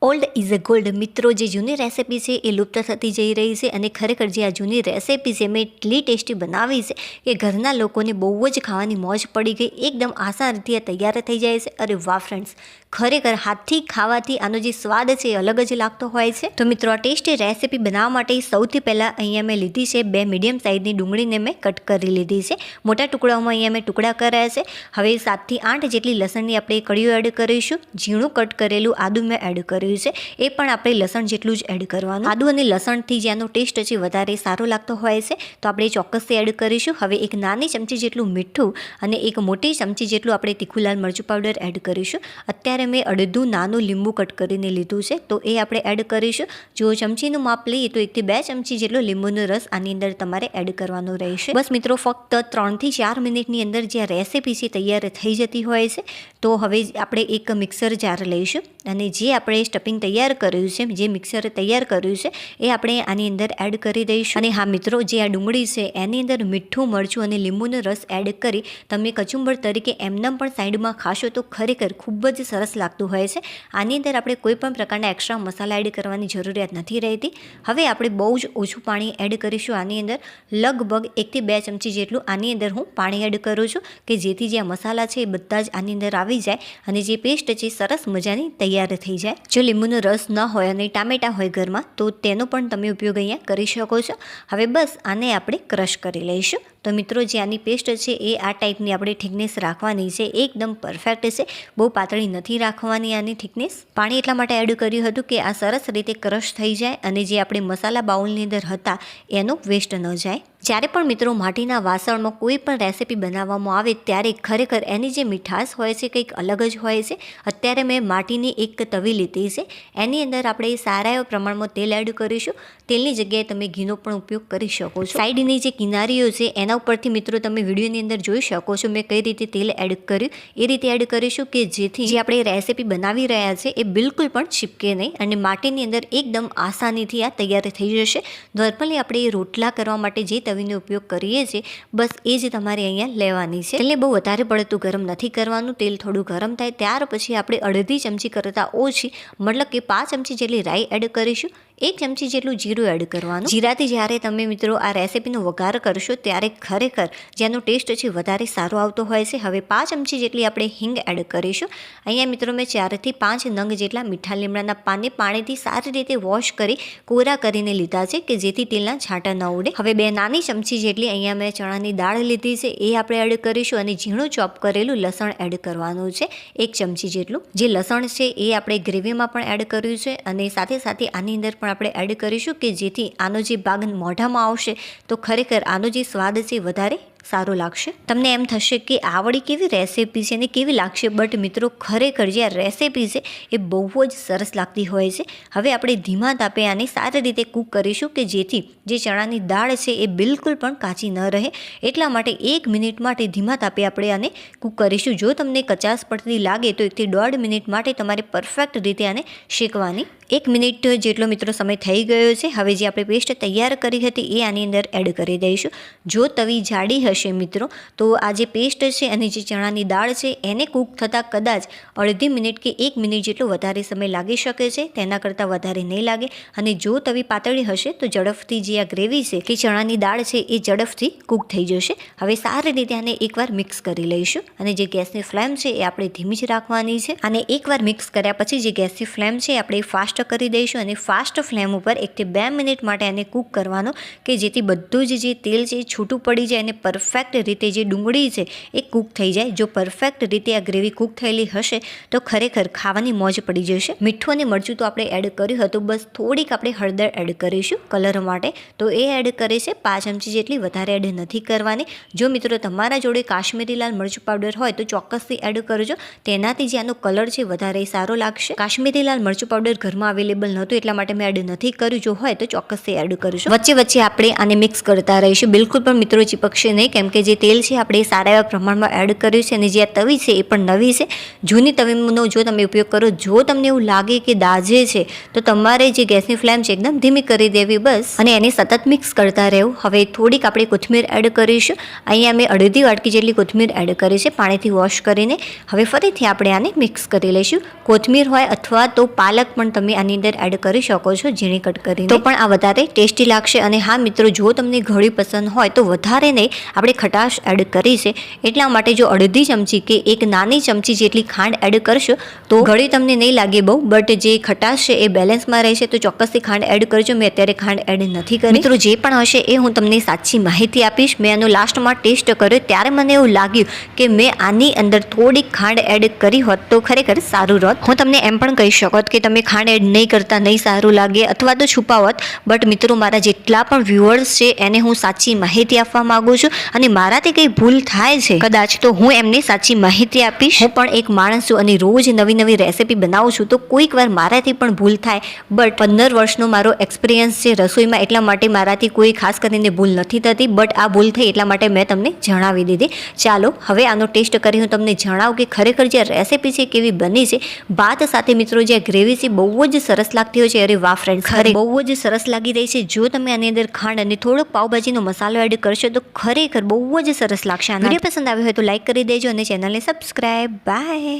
Old is a gold મિત્રો, જે જૂની રેસિપી છે એ લુપ્ત થતી જઈ રહી છે અને ખરેખર જે આ જૂની રેસિપી છે મેં એટલી ટેસ્ટી બનાવી છે કે ઘરના લોકોને બહુ જ ખાવાની મોજ પડી ગઈ. એકદમ આસાન રીતે તૈયાર થઈ જાય છે. અરે વાહ ફ્રેન્ડ્સ, ખરેખર હાથથી ખાવાથી આનો જે સ્વાદ છે એ અલગ જ લાગતો હોય છે. તો મિત્રો, આ ટેસ્ટી રેસિપી બનાવવા માટે સૌથી પહેલાં અહીંયા મેં લીધી છે 2 મીડિયમ સાઇઝની ડુંગળીને મેં કટ કરી લીધી છે. મોટા ટુકડાઓમાં અહીંયા મેં ટુકડા કર્યા છે. હવે 7 થી 8 જેટલી લસણની આપણે કળીઓ એડ કરીશું. ઝીણું કટ કરેલું આદુ મેં એડ કર્યું છે, એ પણ આપણે લસણ જેટલું જ એડ કરવાનું. આદુ અને લસણથી જેનો ટેસ્ટ છે વધારે સારો લાગતો હોય છે તો આપણે ચોક્કસથી એડ કરીશું. હવે એક નાની ચમચી જેટલું મીઠું અને એક મોટી ચમચી જેટલું આપણે તીખું લાલ મરચું પાવડર એડ કરીશું. અત્યારે મેં અડધું નાનું લીંબુ કટ કરીને લીધું છે તો એ આપણે એડ કરીશું. જો ચમચીનું માપ લઈએ તો 1 થી 2 ચમચી જેટલો લીંબુનો રસ આની અંદર તમારે એડ કરવાનો રહેશે. બસ મિત્રો, ફક્ત 3 થી 4 મિનિટની અંદર જે આ રેસિપી છે તૈયાર થઈ જતી હોય છે. તો હવે આપણે એક મિક્સર જાર લઈશું અને જે આપણે સ્ટફિંગ તૈયાર કર્યું છે, જે મિક્સર તૈયાર કર્યું છે એ આપણે આની અંદર એડ કરી દઈશું. અને હા મિત્રો, જે આ ડુંગળી છે એની અંદર મીઠું, મરચું અને લીંબુનો રસ એડ કરી તમે કચુંબર તરીકે એમનેમ પણ સાઈડમાં ખાશો તો ખરેખર ખૂબ જ સરસ લાગતું હોય છે. આની અંદર આપણે કોઈ પણ પ્રકારના એક્સ્ટ્રા મસાલા એડ કરવાની જરૂરિયાત નથી રહેતી. હવે આપણે બહુ જ ઓછું પાણી એડ કરીશું આની અંદર. લગભગ 1 થી 2 ચમચી જેટલું આની અંદર હું પાણી એડ કરું છું કે જેથી જે આ મસાલા છે એ બધા જ આની અંદર આવી જાય અને જે પેસ્ટ છે સરસ મજાની તૈયાર થઈ જાય. જો લીંબુનો રસ ન હોય અને ટામેટા હોય ઘરમાં તો તેનો પણ તમે ઉપયોગ અહીંયા કરી શકો છો. હવે બસ આને આપણે ક્રશ કરી લઈશું. તો મિત્રો, જે આની પેસ્ટ છે એ આ ટાઈપની આપણે થિકનેસ રાખવાની છે. એકદમ પરફેક્ટ છે, બહુ પાતળી નથી રાખવાની આની થિકનેસ. પાણી એટલા માટે એડ કર્યું હતું કે આ સરસ રીતે ક્રશ થઈ જાય અને જે આપણે મસાલા બાઉલની અંદર હતા એનો વેસ્ટ ન જાય. જ્યારે પણ મિત્રો માટીના વાસણમાં કોઈ પણ રેસિપી બનાવવામાં આવે ત્યારે ખરેખર એની જે મીઠાશ હોય છે કંઈક અલગ જ હોય છે. અત્યારે મેં માટીની એક તવી લીધી છે, એની અંદર આપણે સારા એવા પ્રમાણમાં તેલ એડ કરીશું. તેલની જગ્યાએ તમે ઘીનો પણ ઉપયોગ કરી શકો છો. સાઈડની જે કિનારીઓ છે એના ઉપરથી મિત્રો તમે વિડીયોની અંદર જોઈ શકો છો મેં કઈ રીતે તેલ એડ કર્યું. એ રીતે એડ કરીશું કે જેથી જે આપણે રેસિપી બનાવી રહ્યા છે એ બિલકુલ પણ ચીપકે નહીં અને માટીની અંદર એકદમ આસાનીથી આ તૈયાર થઈ જશે. નોર્મલી આપણે રોટલા કરવા માટે જે તવીનો ઉપયોગ કરીએ છીએ બસ એ જ તમારે અહીંયા લેવાની છે. તેલને બહુ વધારે પડતું ગરમ નથી કરવાનું. તેલ થોડું ગરમ થાય ત્યાર પછી આપણે અડધી ચમચી કરતાં ઓછી, મતલબ કે 5 ચમચી જેટલી રાઈ એડ કરીશું. 1 ચમચી જેટલું જીરું એડ કરવાનું. જીરાથી જ્યારે તમે મિત્રો આ રેસિપીનો વઘાર કરશો ત્યારે ખરેખર જેનો ટેસ્ટ છે વધારે સારો આવતો હોય છે. હવે 5 ચમચી જેટલી આપણે હિંગ એડ કરીશું. અહીંયા મિત્રો મેં 4 થી 5 નંગ જેટલા મીઠા લીમડાના પાનને પાણીથી સારી રીતે વોશ કરી કોરા કરીને લીધા છે કે જેથી તેલના છાંટા ન ઉડે. હવે 2 નાની ચમચી જેટલી અહીંયા મેં ચણાની દાળ લીધી છે એ આપણે એડ કરીશું અને ઝીણું ચોપ કરેલું લસણ એડ કરવાનું છે 1 ચમચી જેટલું. જે લસણ છે એ આપણે ગ્રેવીમાં પણ એડ કર્યું છે અને સાથે સાથે આની અંદર આપણે એડ કરીશું કે જેથી આનો જે ભાગ મોઢામાં આવશે તો ખરેખર આનો જે સ્વાદ છે વધારે સારો લાગશે. તમને એમ થશે કે આ વળી કેવી રેસિપી છે ને કેવી લાગશે, બટ મિત્રો ખરેખર જે આ રેસિપી છે એ બહુ જ સરસ લાગતી હોય છે. હવે આપણે ધીમા તાપે આને સારી રીતે કૂક કરીશું કે જેથી જે ચણાની દાળ છે એ બિલકુલ પણ કાચી ન રહે. એટલા માટે 1 મિનિટ માટે ધીમા તાપે આપણે આને કૂક કરીશું. જો તમને કચાશ પડતી લાગે તો 1 થી 1.5 મિનિટ માટે તમારે પરફેક્ટ રીતે આને શેકવાની. 1 મિનિટ જેટલો મિત્રો સમય થઈ ગયો છે. હવે જે આપણે પેસ્ટ તૈયાર કરી હતી એ આની અંદર એડ કરી દઈશું. જો તવી જાડી હશે મિત્રો તો આ જે પેસ્ટ છે અને જે ચણાની દાળ છે એને કૂક થતાં કદાચ અડધી મિનિટ કે 1 મિનિટ જેટલો વધારે સમય લાગી શકે છે, તેના કરતાં વધારે નહીં લાગે. અને જો તવી પાતળી હશે તો ઝડપથી જે આ ગ્રેવી છે કે ચણાની દાળ છે એ ઝડપથી કૂક થઈ જશે. હવે સારી રીતે આને એકવાર મિક્સ કરી લઈશું અને જે ગેસની ફ્લેમ છે એ આપણે ધીમી જ રાખવાની છે. અને એકવાર મિક્સ કર્યા પછી જે ગેસની ફ્લેમ છે આપણે ફાસ્ટ કરી દઈશું અને ફાસ્ટ ફ્લેમ ઉપર 1 થી 2 મિનિટ માટે આને કૂક કરવાનો કે જેથી બધું જ જે તેલ છે એ છૂટું પડી જાય અને પરફેક્ટ રીતે જે ડુંગળી છે એ કૂક થઈ જાય. જો પરફેક્ટ રીતે આ ગ્રેવી કૂક થયેલી હશે તો ખરેખર ખાવાની મોજ પડી જશે. મીઠું અને મરચું તો આપણે એડ કર્યું હતું, બસ થોડીક આપણે હળદર એડ કરીશું કલર માટે, તો એ એડ કરે છે 5 ચમચી જેટલી, વધારે એડ નથી કરવાની. જો મિત્રો તમારા જોડે કાશ્મીરી લાલ મરચું પાવડર હોય તો ચોક્કસથી એડ કરજો, તેનાથી જે આનો કલર છે વધારે સારો લાગશે. કાશ્મીરી લાલ મરચું પાવડર ઘરમાં અવેલેબલ નહોતું એટલા માટે મેં એડ નથી કર્યું. જો હોય તો ચોક્કસથી એડ કરીશું. વચ્ચે વચ્ચે આપણે આને મિક્સ કરતા રહીશું. બિલકુલ પણ મિત્રો ચીપકશે નહીં કેમ કે જે તેલ છે આપણે સારા એવા પ્રમાણમાં એડ કર્યું છે અને જે આ તવી છે એ પણ નવી છે. જૂની તવીનો જો તમે ઉપયોગ કરો, જો તમને એવું લાગે કે દાજે છે તો તમારે જે ગેસની ફ્લેમ છે એકદમ ધીમી કરી દેવી બસ, અને એને સતત મિક્સ કરતા રહેવું. હવે થોડીક આપણે કોથમીર એડ કરીશું. અહીંયા મેં અડધી વાટકી જેટલી કોથમીર એડ કરી છે પાણીથી વોશ કરીને. હવે ફરીથી આપણે આને મિક્સ કરી લઈશું. કોથમીર હોય અથવા તો પાલક પણ તમે તમે આની અંદર એડ કરી શકો છો ઝીણી કટ કરીને, તો પણ આ વધારે ટેસ્ટી લાગશે. અને હા મિત્રો, જો તમને ઘણી પસંદ હોય તો વધારે નહીં આપણે ખટાશ એડ કરી છે, એટલા માટે જો અડધી ચમચી કે એક નાની ચમચી જેટલી ખાંડ એડ કરશો તો ઘણી તમને નહીં લાગે બહુ, બટ જે ખટાશ છે એ બેલેન્સમાં રહેશે. તો ચોક્કસથી ખાંડ એડ કરજો. મેં અત્યારે ખાંડ એડ નથી કરી. મિત્રો, જે પણ હશે એ હું તમને સાચી માહિતી આપીશ. મેં આનો લાસ્ટમાં ટેસ્ટ કર્યો ત્યારે મને એવું લાગ્યું કે મેં આની અંદર થોડીક ખાંડ એડ કરી હોત તો ખરેખર સારું રહત. હું તમને એમ પણ કહી શકત કે તમે ખાંડ એડ નહીં કરતા નહીં સારું લાગે અથવા તો છુપાવત, બટ મિત્રો, મારા જેટલા પણ વ્યુઅર્સ છે એને હું સાચી માહિતી આપવા માંગુ છું. અને મારાથી કંઈ ભૂલ થાય છે કદાચ તો હું એમને સાચી માહિતી આપીશ. હું પણ એક માણસ છું અને રોજ નવી નવી રેસીપી બનાવું છું, તો કોઈક વાર મારાથી પણ ભૂલ થાય. બટ 15 વર્ષનો મારો એક્સપિરિયન્સ છે રસોઈમાં, એટલા માટે મારાથી કોઈ ખાસ કરીને ભૂલ નથી થતી. બટ આ ભૂલ થઈ એટલા માટે મેં તમને જણાવી દીધી. ચાલો હવે આનો ટેસ્ટ કરી હું તમને જણાવું કે ખરેખર જે રેસીપી છે કેવી બની છે. ભાત સાથે મિત્રો જે ગ્રેવી છે બહુ જ સરસ લાગતી હોય છે. અરે વાહ ફ્રેન્ડ્સ, બહુ જ સરસ લાગી રહી છે. જો તમે આની અંદર ખાંડ અને થોડોક પાવભાજીનો મસાલો એડ કરશો તો ખરેખર બહુ જ સરસ લાગશે. વિડીયો પસંદ આવ્યો હોય તો લાઈક કરી દેજો અને ચેનલને સબસ્ક્રાઈબ. બાય.